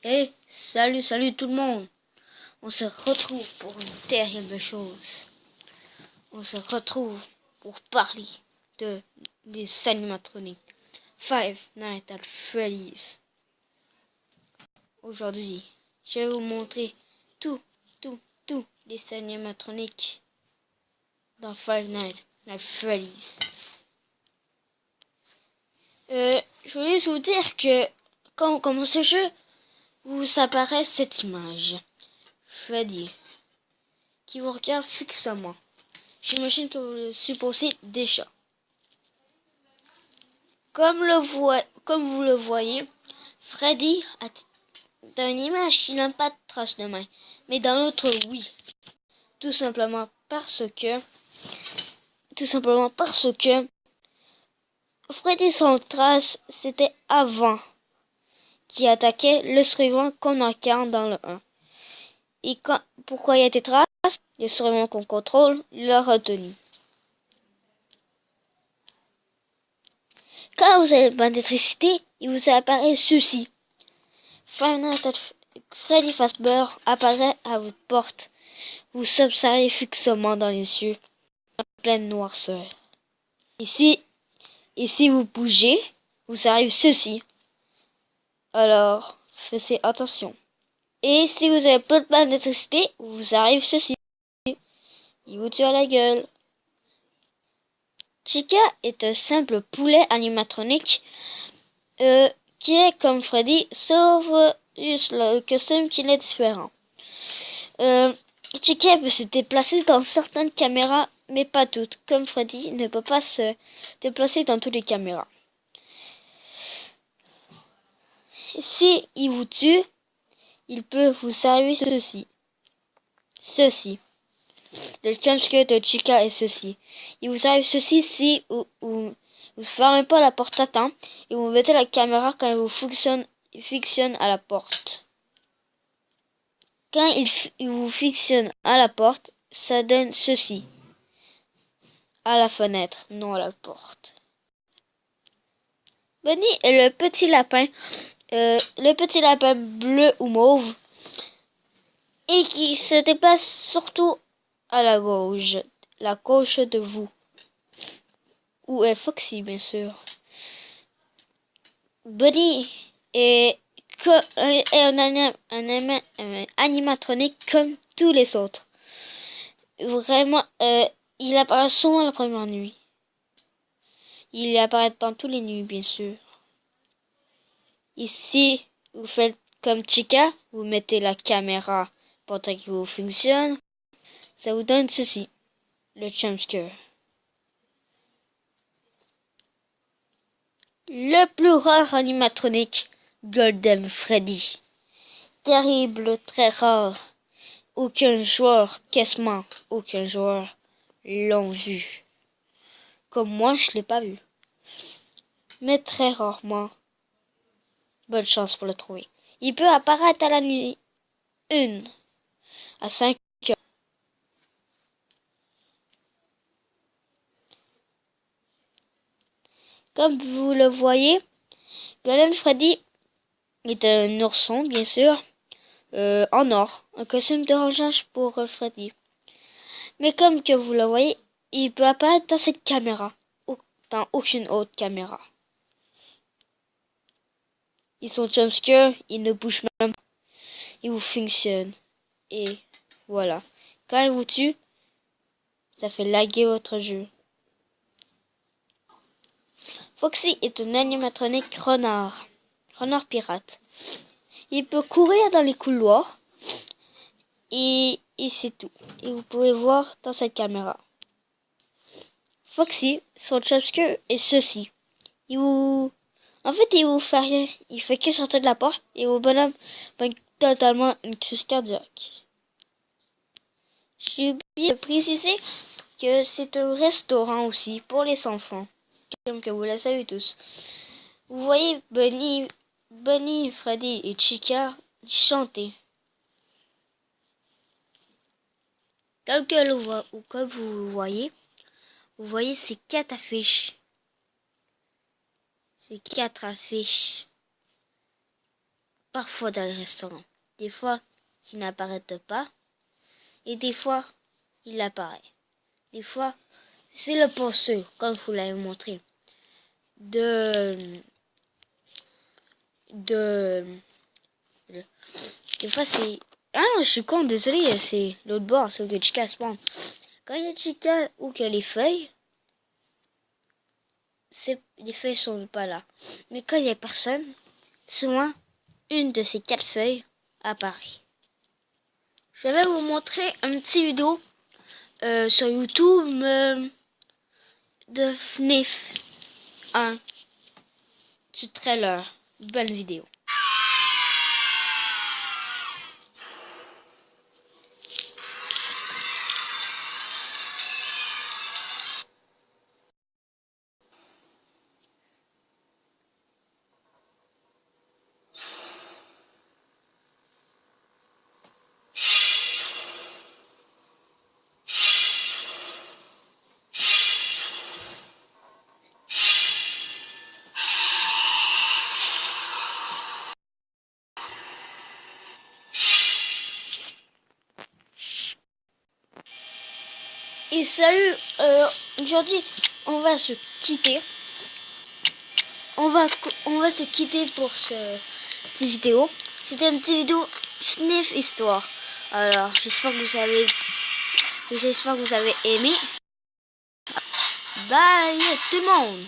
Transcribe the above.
Et salut tout le monde. On se retrouve pour une terrible chose. On se retrouve pour parler des animatroniques. Five Nights at Freddy's. Aujourd'hui, je vais vous montrer tous les animatroniques dans Five Nights at Freddy's. Je voulais vous dire que quand on commence le jeu, vous apparaît cette image. Freddy qui vous regarde fixement. J'imagine que vous le supposez déjà. Comme vous le voyez, Freddy a dans une image, il n'a pas de trace de main, mais dans l'autre, oui. Tout simplement parce que Freddy sans trace, c'était avant qui attaquait le survivant qu'on incarne dans le 1. Et pourquoi il y a des traces? Le survivant qu'on contrôle l'a retenu. Quand vous avez pas d'électricité, il vous apparaît ceci. Five Nights at Freddy Fazbear apparaît à votre porte. Vous observez fixement dans les yeux, en pleine noirceur. Et si vous bougez, vous arrive ceci. Alors, faites attention. Et si vous avez pas de panne d'électricité, vous arrive ceci. Il vous tue à la gueule. Chica est un simple poulet animatronique qui est comme Freddy, sauf juste le costume qui est différent. Chica peut se déplacer dans certaines caméras, mais pas toutes. Comme Freddy ne peut pas se déplacer dans toutes les caméras. Si il vous tue, il peut vous servir ceci. Le jumpscare de Chica est ceci. Il vous arrive ceci si vous fermez pas la porte à temps et vous mettez la caméra quand il vous fictionne à la porte. Quand il vous fictionne à la porte, ça donne ceci. À la fenêtre, non à la porte. Bunny est le petit lapin bleu ou mauve et qui se déplace surtout à la gauche de vous. Où est Foxy, bien sûr. Bunny est un animatronique comme tous les autres. Vraiment, il apparaît souvent la première nuit. Il apparaît dans toutes les nuits, bien sûr. Ici, vous faites comme Chica, vous mettez la caméra pour qu'il vous fonctionne. Ça vous donne ceci, le jumpscare. Le plus rare animatronique, Golden Freddy. Terrible, très rare. Quasiment aucun joueur l'ont vu. Comme moi, je l'ai pas vu. Mais très rarement. Bonne chance pour le trouver. Il peut apparaître à la nuit 1 à 5 heures. Comme vous le voyez, Golden Freddy est un ourson, bien sûr, en or. Un costume de rangeage pour Freddy. Mais comme que vous le voyez, il peut apparaître dans cette caméra. Dans aucune autre caméra. Ils sont jumpscare, ils ne bougent même pas. Ils vous fonctionnent. Et voilà. Quand ils vous tuent, ça fait laguer votre jeu. Foxy est un animatronique renard pirate. Il peut courir dans les couloirs et c'est tout. Et vous pouvez voir dans cette caméra. Foxy, son jumpscare est ceci. Il vous fait rien. Il fait que sortir de la porte et vos bonhommes font totalement une crise cardiaque. J'ai oublié de préciser que c'est un restaurant aussi pour les enfants. Comme que vous le savez tous. Vous voyez Bunny, Freddy et Chica chanter. Comme vous voyez ces 4 affiches. Ces 4 affiches. parfois dans les restaurants. Des fois, il n'apparaît pas. Et des fois, il apparaît. Des fois, c'est le poster, comme je vous l'avais montré. Des fois, c'est... Ah non, je suis con, désolé, c'est l'autre bord, c'est que Chica se prend. Quand il y a Chica ou qu'il y a les feuilles, les feuilles sont pas là. Mais quand il y a personne, souvent, une de ces 4 feuilles apparaît. Je vais vous montrer une petite vidéo sur YouTube de FNIF 1. Du trailer. Bonne vidéo. Et salut, aujourd'hui on va se quitter. On va se quitter pour ce petite vidéo. C'était une petite vidéo FNIF Histoire. Alors j'espère que vous avez aimé. Bye tout le monde.